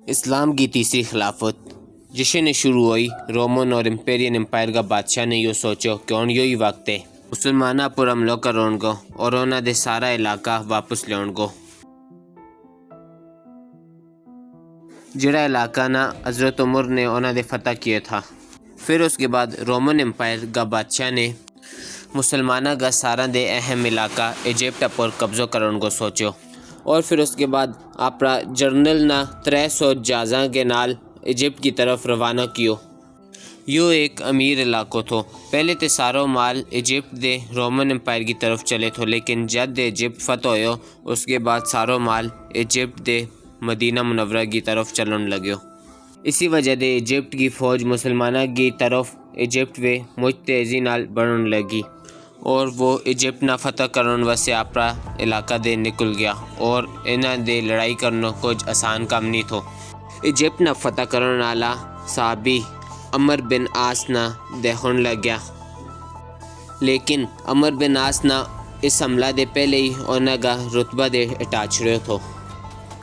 اسلام کی تیسری خلافت جشن شروع ہوئی رومن اور امپیرین امپائر کا بادشاہ نے یوں سوچو کہ ہن یہی وقت ہے مسلمانہ پر حملہ کرون گو اور انہاں دے سارا علاقہ واپس لیون گو، جڑا علاقہ نا حضرت عمر نے انہاں دے فتح کیا تھا۔ پھر اس کے بعد رومن امپائر کا بادشاہ نے مسلمانہ کا سارا دے اہم علاقہ ایجپٹ پر قبضہ کرن کو سوچو، اور پھر اس کے بعد اپنا جرنل نا 300 جہازاں کے نال ایجپٹ کی طرف روانہ کیو۔ یو ایک امیر علاقہ تھو، پہلے تے سارو مال ایجپٹ دے رومن امپائر کی طرف چلے تھو، لیکن جد ایجپٹ فتح ہوئیو اس کے بعد سارو مال ایجپٹ دے مدینہ منورہ کی طرف چلن لگیو۔ اسی وجہ دے ایجپٹ کی فوج مسلمانہ کی طرف ایجپٹ وے مجھ تیزی نال بڑھن لگی، اور وہ ایجپٹ نہ فتح کرن واسطے اپنا علاقہ دے نکل گیا، اور انہاں دے لڑائی کرنا کچھ آسان کام نہیں تھو۔ ایجپٹ نہ فتح کرن والا صحابی عمر بن عاص نہ دیکھن لگیا، لیکن عمر بن عاص نہ اس حملہ دے پہلے ہی انہاں کا رتبہ دے ہٹا چھڑیو تھو۔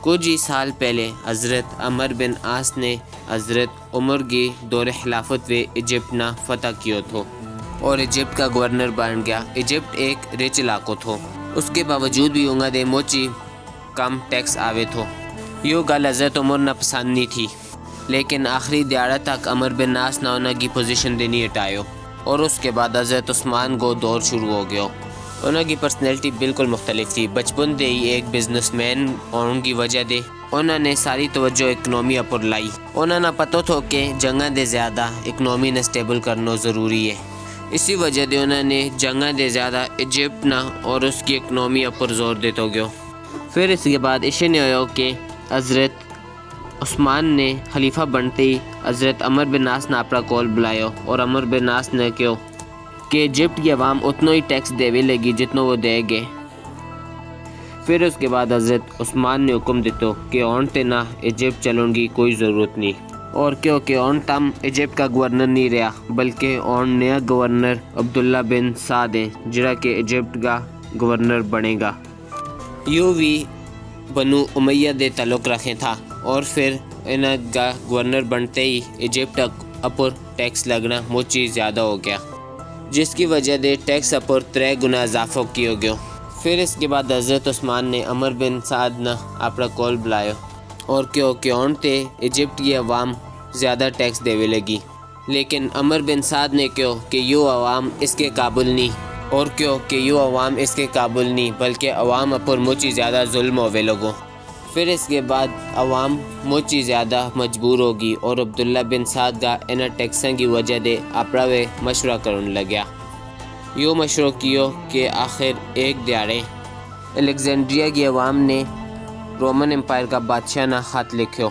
کچھ ہی سال پہلے حضرت عمر بن عاص نے حضرت عمر کی دور خلافت وے ایجپٹ نہ فتح کیو تھو اور ایجپٹ کا گورنر بن گیا۔ ایجپٹ ایک رچ علاقہ تھو، اس کے باوجود بھی انہاں دے موچی کم ٹیکس آوے تھو۔ یہ گل حضرت عمر نہ پسند نہیں تھی، لیکن آخری دیہڑا تک عمر بن عاص نہ انہاں کی پوزیشن دے نہیں ہٹایو، اور اس کے بعد حضرت عثمان کو دور شروع ہو گیا۔ انہاں کی پرسنالٹی بالکل مختلف تھی، بچپن دے ہی ایک بزنس مین ہونے کی وجہ دے انہاں نے ساری توجہ اکنومی پر لائی۔ انہاں نہ پتہ تھو کہ جنگاں دے زیادہ اکنومی نے سٹیبل کرنا ضروری ہے، اسی وجہ دے انہوں نے جنگاں دے زیادہ ایجپٹ نہ اور اس کی اکنومی پر زور دیتا گیا۔ پھر اس کے بعد اسے نے ہویا کہ حضرت عثمان نے خلیفہ بنتے ہی حضرت عمر بن عاص نے اپنا کول بلایو، اور عمر بن عاص نے کہو کہ ایجپٹ کی عوام اتنا ہی ٹیکس دیوے لگی جتنا وہ دے گے۔ پھر اس کے بعد حضرت عثمان نے حکم دیتو کہ ہن تے نہ ایجپٹ چلن کی کوئی ضرورت نہیں، اور کیونکہ ہن تم ایجپٹ کا گورنر نہیں رہا، بلکہ ہن نیا گورنر عبداللہ بن سعد ہے جڑا کہ ایجپٹ کا گورنر بنے گا۔ یوں بھی بنو امیہ دے تعلق رکھے تھا، اور پھر انہاں کا گورنر بنتے ہی ایجپٹ اپر ٹیکس لگنا مچی زیادہ ہو گیا، جس کی وجہ دے ٹیکس اپر 3 گنا اضافہ کیو گیا۔ پھر اس کے بعد حضرت عثمان نے عمر بن سعد نہ اپنا کول بلایو، اور کیونکہ ہن تے ایجپٹ کی عوام زیادہ ٹیکس دیوے لگی، لیکن عمر بن سعد نے کہو کہ یو عوام اس کے قابل نہیں، اور کیونکہ یو عوام اس کے قابل نہیں بلکہ عوام اپر مچی زیادہ ظلم ہوے لگو۔ پھر اس کے بعد عوام مچی زیادہ مجبور ہوگی، اور عبداللہ بن سعد کا انہاں ٹیکساں کی وجہ دے اپنا وے مشورہ کرن لگیا۔ یوں مشورہ کیو کہ آخر ایک دیہڑے الیگزینڈریا کی عوام نے رومن امپائر کا بادشاہ نہ خط لکھو۔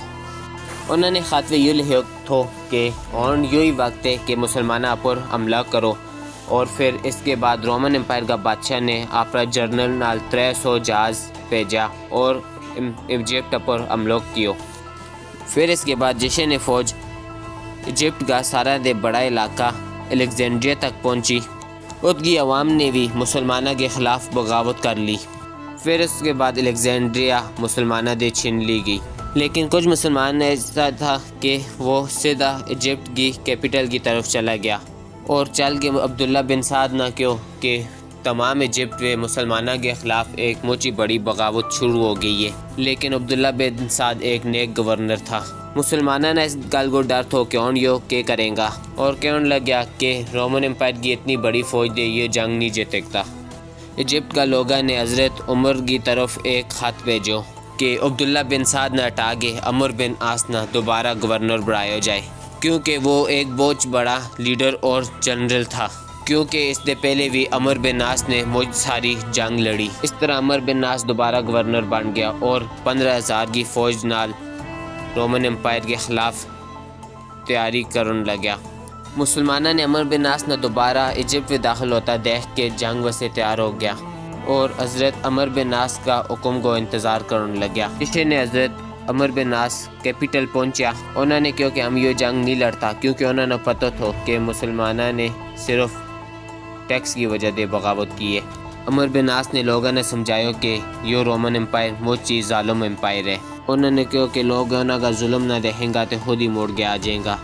انہوں نے خط میں یہ لکھو تھو کہ ہن یہی وقت ہے کہ مسلمانہ پر حملہ کرو، اور پھر اس کے بعد رومن امپائر کا بادشاہ نے اپنا جرنل نال 300 جہاز بھیجا اور ایجپٹ پر حملہ کیو۔ پھر اس کے بعد جشن نے فوج ایجپٹ کا سارا دے بڑا علاقہ الیگزینڈریا تک پہنچی، اس کی عوام نے بھی مسلمانہ کے خلاف بغاوت کر لی۔ پھر اس کے بعد الیگزینڈریا مسلمانہ دے چھین لی گئی، لیکن کچھ مسلمان نے ایسا تھا کہ وہ سیدھا ایجپٹ کی کیپٹل کی طرف چلا گیا، اور چل کے عبداللہ بن سعد نہ کہو کہ تمام ایجپٹ میں مسلمانہ کے خلاف ایک موچی بڑی بغاوت شروع ہو گئی ہے، لیکن عبداللہ بن سعد ایک نیک گورنر تھا۔ مسلمانہ نے اس گل کو ڈر تھو کہ ہن یہ کیا کریں گا، اور کہنے لگیا کہ رومن امپائر کی اتنی بڑی فوج دے یہ جنگ نہیں جیت سکتا۔ ایجپٹ کا لوگوں نے حضرت عمر کی طرف ایک خط بھیجو کہ عبداللہ بن سعد نہ ہٹا کے عمر بن عاص نہ دوبارہ گورنر بنایا جائے، کیونکہ وہ ایک بہت بڑا لیڈر اور جنرل تھا، کیونکہ اس سے پہلے بھی عمر بن عاص نے مجھ ساری جنگ لڑی۔ اس طرح عمر بن عاص دوبارہ گورنر بن گیا، اور 15,000 کی فوج نال رومن امپائر کے خلاف تیاری کرن لگیا۔ مسلمانہ نے عمر بن عاص نے دوبارہ ایجپٹ میں داخل ہوتا دیکھ کے جنگ واسطے تیار ہو گیا، اور حضرت عمر بن عاص کا حکم کو انتظار کرن لگیا۔ اسے نے حضرت عمر بن عاص کیپٹل پہنچیا، انہوں نے کہو کہ ہم یہ جنگ نہیں لڑتا، کیونکہ انہوں نے پتہ تھو کہ مسلمانہ نے صرف ٹیکس کی وجہ دے بغاوت کی ہے۔ عمر بن عاص نے لوگوں نے سمجھایا کہ یہ رومن امپائر مجھ چیز ظالم امپائر ہے، انہوں نے کہو کہ لوگ انہوں کا ظلم نہ دیکھیں گا تو خود ہی موڑ کے آ جائیں گا.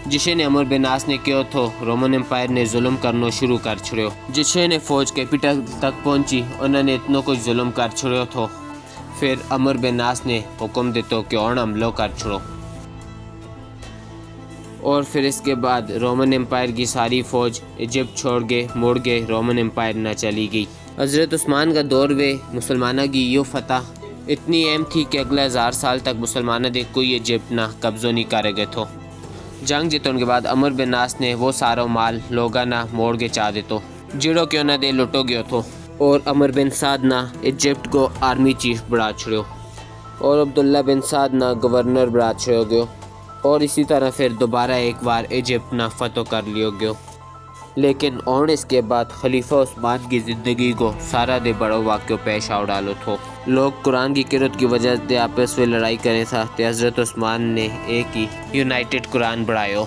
جسے نے عمرو بن عاص نے کہو تھو رومن امپائر نے ظلم کرنا شروع کر چھڑیو. جسے نے فوج کیپٹل تک پہنچی انہوں نے اتنا کچھ ظلم کر چھڑیو تھو. پھر عمرو بن عاص نے حکم دیتو کہ اور حملہ کر چھڑو. اور پھر اس کے بعد رومن امپائر کی ساری فوج ایجپٹ چھوڑ کے مڑ گئے رومن امپائر نہ چلی گئی. حضرت عثمان کا دور میں مسلمانہ کی یہ فتح اتنی اہم تھی کہ اگلے 1000 سال تک مسلمانہ دے کوئی ایجپٹ نہ قبضہ نہیں کرے گئے تھو. جنگ جیتن کے بعد عمرو بن عاص نے وہ سارا مال لوگا نہ موڑ کے چاہ دیتو جڑو کہ انہوں نے لٹو گیا تھو. اور عمرو بن سعد نہ ایجپٹ کو آرمی چیف بڑھا چھڑیو اور عبداللہ بن سعد نہ گورنر بڑھا چھڑیو گیو. اور اسی طرح پھر دوبارہ ایک بار ایجپٹ نہ فتح کر لیو گیو. لیکن اور اس کے بعد خلیفہ عثمان کی زندگی کو سارا دے بڑو واقعہ پیش آؤ ڈالو تھو. لوگ قرآن کی قرت کی وجہ سے آپس میں لڑائی کریں تھا تو حضرت عثمان نے ایک ہی یونائٹڈ قرآن بڑھائیو.